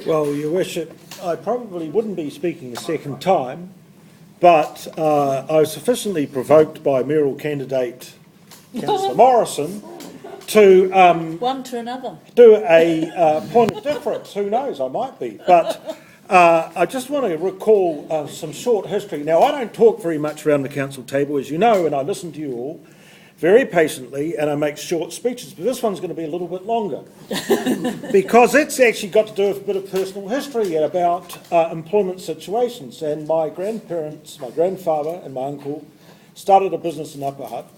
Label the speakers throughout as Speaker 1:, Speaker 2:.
Speaker 1: Well, Your Worship, I probably wouldn't be speaking a second time, but I was sufficiently provoked by mayoral candidate Councillor Morrison to
Speaker 2: one to another.
Speaker 1: do a point of difference. Who knows, I might be. But I just want to recall some short history. Now, I don't talk very much around the council table, as you know, and I listen to you all very patiently, and I make short speeches, but this one's going to be a little bit longer because it's actually got to do with a bit of personal history about employment situations. And my grandparents, my grandfather and my uncle started a business in Upper Hutt,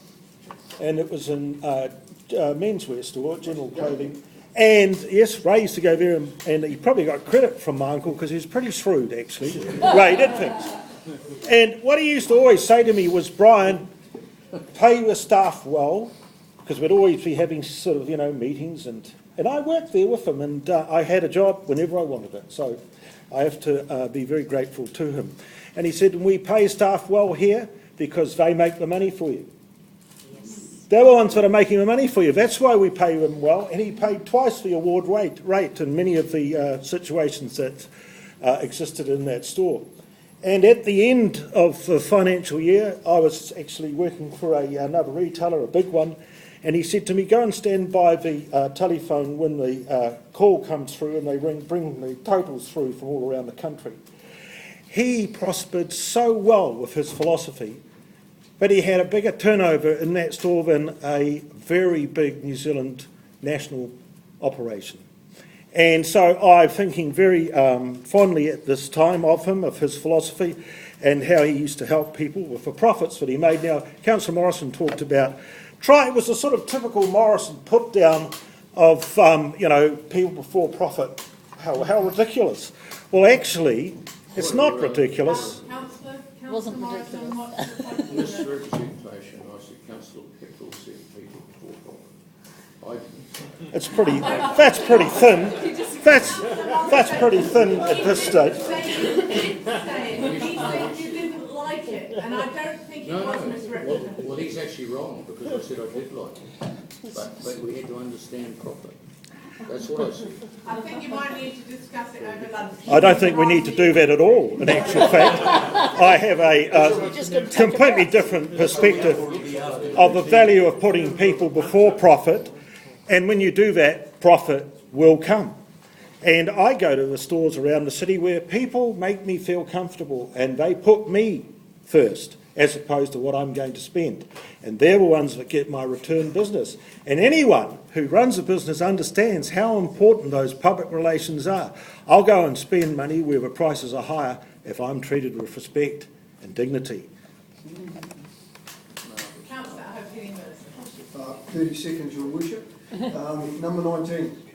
Speaker 1: and it was in a menswear store, general clothing. And yes, Ray used to go there, and he probably got credit from my uncle because he was pretty shrewd, actually. Ray did things. And what he used to always say to me was, Brian, pay your staff well, because we'd always be having sort of, meetings, and I worked there with him, and I had a job whenever I wanted it, so I have to be very grateful to him. And he said, we pay staff well here because they make the money for you. Yes. They're the ones that are making the money for you. That's why we pay them well, and he paid twice the award rate in many of the situations that existed in that store. And at the end of the financial year, I was actually working for another retailer, a big one, and he said to me, go and stand by the telephone when the call comes through and they bring the totals through from all around the country. He prospered so well with his philosophy, but he had a bigger turnover in that store than a very big New Zealand national operation. And so I'm thinking very fondly at this time of him, of his philosophy, and how he used to help people with the profits that he made. Now, Councillor Morrison talked about, it was a sort of typical Morrison put down of, people before profit. How ridiculous. Well, actually, it's not ridiculous.
Speaker 2: It wasn't ridiculous.
Speaker 3: Misrepresentation, I said, Councillor Pepperell said people before profit.
Speaker 1: That's pretty thin. That's pretty thin at this stage.
Speaker 4: He said you didn't like it, and I don't think it was misrepresented.
Speaker 3: Well, he's actually wrong, because I said I did like it. But we had to understand profit. That's what I said.
Speaker 4: I think you might need to discuss it over lunch.
Speaker 1: I don't think we need to do that at all, in actual fact. I have a completely different perspective of the value of putting people before profit, and when you do that, profit will come. And I go to the stores around the city where people make me feel comfortable, and they put me first, as opposed to what I'm going to spend. And they're the ones that get my return business. And anyone who runs a business understands how important those public relations are. I'll go and spend money where the prices are higher if I'm treated with respect and dignity.
Speaker 4: Councillor, I hope you
Speaker 5: 30 seconds, Your Worship. Number 19.